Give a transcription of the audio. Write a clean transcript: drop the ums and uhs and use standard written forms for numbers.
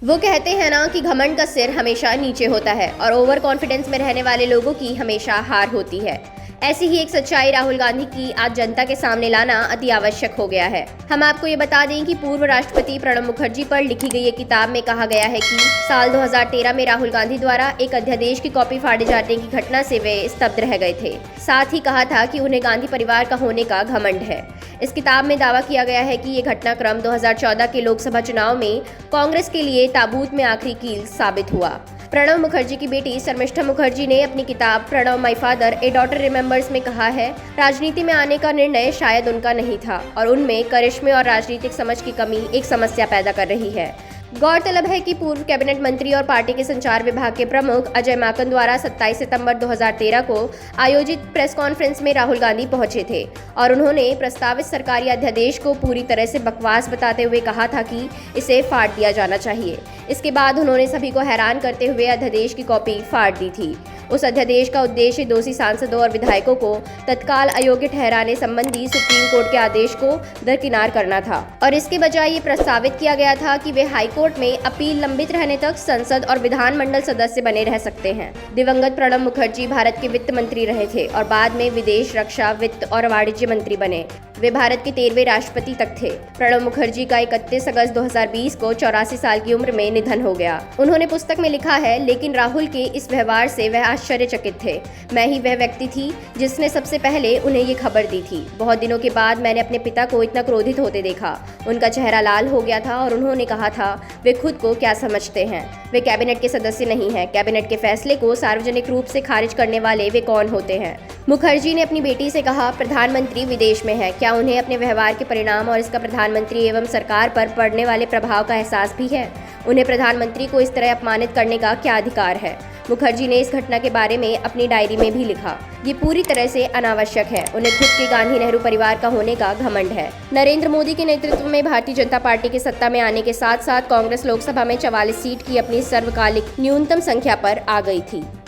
वो कहते हैं ना कि घमंड का सिर हमेशा नीचे होता है और ओवर कॉन्फिडेंस में रहने वाले लोगों की हमेशा हार होती है। ऐसी ही एक सच्चाई राहुल गांधी की आज जनता के सामने लाना अति आवश्यक हो गया है। हम आपको ये बता दें कि पूर्व राष्ट्रपति प्रणब मुखर्जी पर लिखी गई एक किताब में कहा गया है कि साल 2013 में राहुल गांधी द्वारा एक अध्यादेश की कॉपी फाड़े जाने की घटना से वे स्तब्ध रह गए थे। साथ ही कहा था कि उन्हें गांधी परिवार का होने का घमंड है। इस किताब में दावा किया गया है कि ये घटनाक्रम 2014 के लोकसभा चुनाव में कांग्रेस के लिए ताबूत में आखिरी कील साबित हुआ। प्रणब मुखर्जी की बेटी शर्मिष्ठा मुखर्जी ने अपनी किताब Pranab my father A daughter remembers में कहा है, राजनीति में आने का निर्णय शायद उनका नहीं था और उनमें करिश्मे और राजनीतिक समझ की कमी एक समस्या पैदा कर रही है। गौरतलब है कि पूर्व कैबिनेट मंत्री और पार्टी के संचार विभाग के प्रमुख अजय माकन द्वारा 27 सितंबर 2013 को आयोजित प्रेस कॉन्फ्रेंस में राहुल गांधी पहुंचे थे और उन्होंने प्रस्तावित सरकारी अध्यादेश को पूरी तरह से बकवास बताते हुए कहा था कि इसे फाड़ दिया जाना चाहिए। इसके बाद उन्होंने सभी को हैरान करते हुए अध्यादेश की कॉपी फाड़ दी थी। उस अध्यादेश का उद्देश्य दोषी सांसदों और विधायकों को तत्काल अयोग्य ठहराने संबंधी सुप्रीम कोर्ट के आदेश को दरकिनार करना था और इसके बजाय ये प्रस्तावित किया गया था कि वे हाई कोर्ट में अपील लंबित रहने तक संसद और विधानमंडल सदस्य बने रह सकते हैं। दिवंगत प्रणब मुखर्जी भारत के वित्त मंत्री रहे थे और बाद में विदेश, रक्षा, वित्त और वाणिज्य मंत्री बने। वे भारत के 13वें राष्ट्रपति तक थे। प्रणब मुखर्जी का 31 अगस्त 2020 को 84 साल की उम्र में निधन हो गया। उन्होंने पुस्तक में लिखा है, लेकिन राहुल के इस व्यवहार से वह आश्चर्यचकित थे। मैं ही वह व्यक्ति थी जिसने सबसे पहले उन्हें ये खबर दी थी। बहुत दिनों के बाद मैंने अपने पिता को इतना क्रोधित होते देखा। उनका चेहरा लाल हो गया था और उन्होंने कहा था, वे खुद को क्या समझते हैं, वे कैबिनेट के सदस्य नहीं हैं। कैबिनेट के फैसले को सार्वजनिक रूप से खारिज करने वाले वे कौन होते हैं। मुखर्जी ने अपनी बेटी से कहा, प्रधानमंत्री विदेश में है, क्या उन्हें अपने व्यवहार के परिणाम और इसका प्रधानमंत्री एवं सरकार पर पड़ने वाले प्रभाव का एहसास भी है? उन्हें प्रधानमंत्री को इस तरह अपमानित करने का क्या अधिकार है? मुखर्जी ने इस घटना के बारे में अपनी डायरी में भी लिखा, ये पूरी तरह से अनावश्यक है। उन्हें खुद के गांधी नेहरू परिवार का होने का घमंड है। नरेंद्र मोदी के नेतृत्व में भारतीय जनता पार्टी के सत्ता में आने के साथ साथ कांग्रेस लोकसभा में 44 सीट की अपनी सर्वकालिक न्यूनतम संख्या पर आ गई थी।